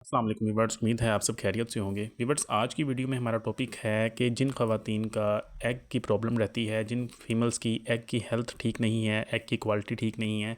अस्सलाम वालेकुम वीवर्स, उम्मीद है आप सब खैरियत से होंगे। वीवर्स, आज की वीडियो में हमारा टॉपिक है कि जिन ख़वातीन का एग की प्रॉब्लम रहती है, जिन फीमेल्स की एग की हेल्थ ठीक नहीं है, एग की क्वालिटी ठीक नहीं है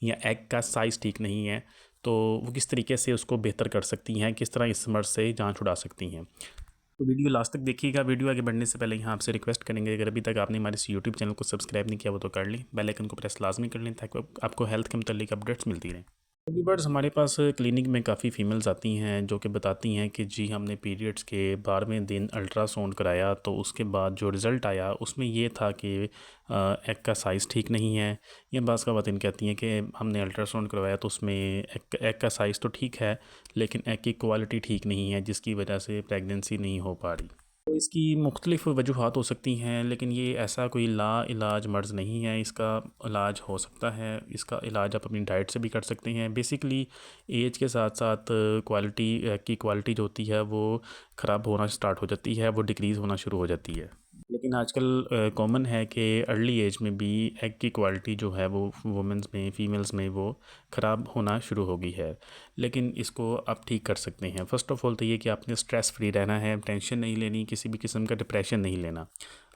या एग का साइज़ ठीक नहीं है, तो वो किस तरीके से उसको बेहतर कर सकती हैं, किस तरह इस मर्ज़ से जान छुड़ा सकती हैं। तो वीडियो लास्ट तक देखिएगा। वीडियो आगे बढ़ने से पहले यहाँ आपसे रिक्वेस्ट करेंगे, अगर अभी तक आपने हमारे इस यूट्यूब चैनल को सब्सक्राइब नहीं किया वो तो कर लें, बेल आइकन को प्रेस लाजमी कर लें ताकि आपको हेल्थ के मुतालिक अपडेट्स मिलती रहें। व्यूअर्स, हमारे पास क्लिनिक में काफ़ी फ़ीमेल्स आती हैं जो कि बताती हैं कि जी हमने पीरियड्स के 12वें दिन अल्ट्रासाउंड कराया तो उसके बाद जो रिज़ल्ट आया उसमें ये था कि एग का साइज़ ठीक नहीं है। या बाज़ ख़वातीन कहती हैं कि हमने अल्ट्रासाउंड करवाया तो उसमें एग का साइज़ तो ठीक है लेकिन एग की क्वालिटी ठीक नहीं है, जिसकी वजह से प्रेगनेंसी नहीं हो पा रही। तो इसकी मुख्तलिफ़ वजूहात हो सकती हैं, लेकिन ये ऐसा कोई लाइलाज मर्ज़ नहीं है। इसका इलाज हो सकता है, इसका इलाज आप अपनी डाइट से भी कर सकते हैं। बेसिकली एज के साथ साथ क्वालिटी की क्वालिटी जो होती है वो ख़राब होना स्टार्ट हो जाती है, वो डिक्रीज़ होना शुरू हो जाती है। लेकिन आजकल कॉमन है कि अर्ली एज में भी एग की क्वालिटी जो है वो वुमेंस में, फीमेल्स में वो ख़राब होना शुरू हो गई है। लेकिन इसको आप ठीक कर सकते हैं। फ़र्स्ट ऑफ़ ऑल तो ये कि आपने स्ट्रेस फ्री रहना है, टेंशन नहीं लेनी, किसी भी किस्म का डिप्रेशन नहीं लेना।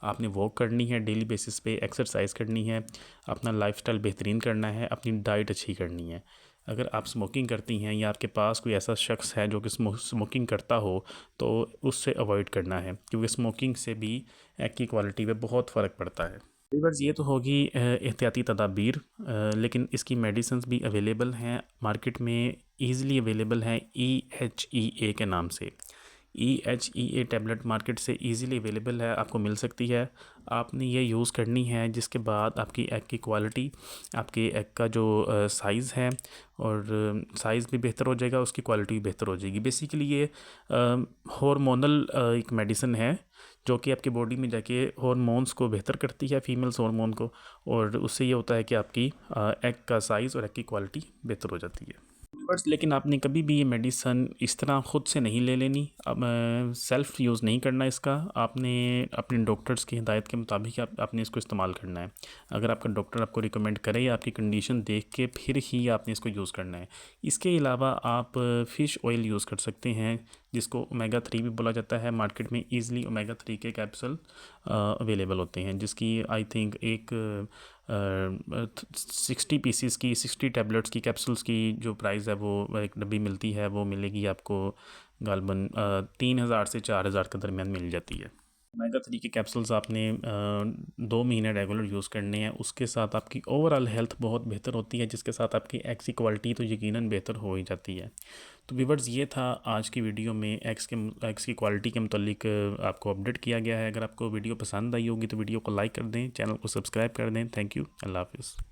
आपने वॉक करनी है डेली बेसिस पे, एक्सरसाइज करनी है, अपना लाइफस्टाइल बेहतरीन करना है, अपनी डाइट अच्छी करनी है। अगर आप स्मोकिंग करती हैं या आपके पास कोई ऐसा शख्स है जो कि स्मोकिंग करता हो तो उससे अवॉइड करना है, क्योंकि स्मोकिंग से भी एग की क्वालिटी पे बहुत फ़र्क पड़ता है। वीवर्स, ये तो होगी एहतियाती तदाबीर, लेकिन इसकी मेडिसिन्स भी अवेलेबल हैं मार्केट में, ईज़िली अवेलेबल हैं EHEA के नाम से। EHEA टैबलेट मार्केट से इजीली अवेलेबल है, आपको मिल सकती है। आपने ये यूज़ करनी है, जिसके बाद आपकी एग की क्वालिटी, आपके एग का जो साइज़ है और साइज़ भी बेहतर हो जाएगा, उसकी क्वालिटी भी बेहतर हो जाएगी। बेसिकली ये हार्मोनल एक मेडिसिन है जो कि आपकी बॉडी में जाके हार्मोन्स को बेहतर करती है, फीमेल्स हार्मोन को, और उससे ये होता है कि आपकी एग का साइज़ और एग की क्वालिटी बेहतर हो जाती है। बस लेकिन आपने कभी भी ये मेडिसन इस तरह ख़ुद से नहीं ले लेनी। अब सेल्फ़ यूज़ नहीं करना इसका। आपने अपने डॉक्टर्स की हिदायत के मुताबिक आपने इसको इस्तेमाल करना है। अगर आपका डॉक्टर आपको रिकमेंड करे या आपकी कंडीशन देख के फिर ही आपने इसको यूज़ करना है। इसके अलावा आप फ़िश ऑयल यूज़ कर सकते हैं, जिसको ओमेगा 3 भी बोला जाता है। मार्केट में ईज़िली ओमेगा 3 के कैप्सूल अवेलेबल होते हैं, जिसकी आई थिंक एक 60 पीसीस की, 60 टैबलेट्स की, कैप्सूल्स की जो प्राइस है वो एक डब्बी मिलती है, वो मिलेगी आपको गालबन 3000 से 4000 के दरमियान मिल जाती है। ओमेगा 3 के कैप्सूल्स आपने 2 महीने रेगुलर यूज़ करने हैं। उसके साथ आपकी ओवरऑल हेल्थ बहुत बेहतर होती है, जिसके साथ आपकी एग्स की क्वालिटी तो यकीनन बेहतर हो ही जाती है। तो व्यूअर्स, ये था आज की वीडियो में एग्स की क्वालिटी के मुतालिक आपको अपडेट किया गया है। अगर आपको वीडियो पसंद आई होगी तो वीडियो को लाइक कर दें, चैनल को सब्सक्राइब कर दें। थैंक यू, अल्लाह हाफ़िज़।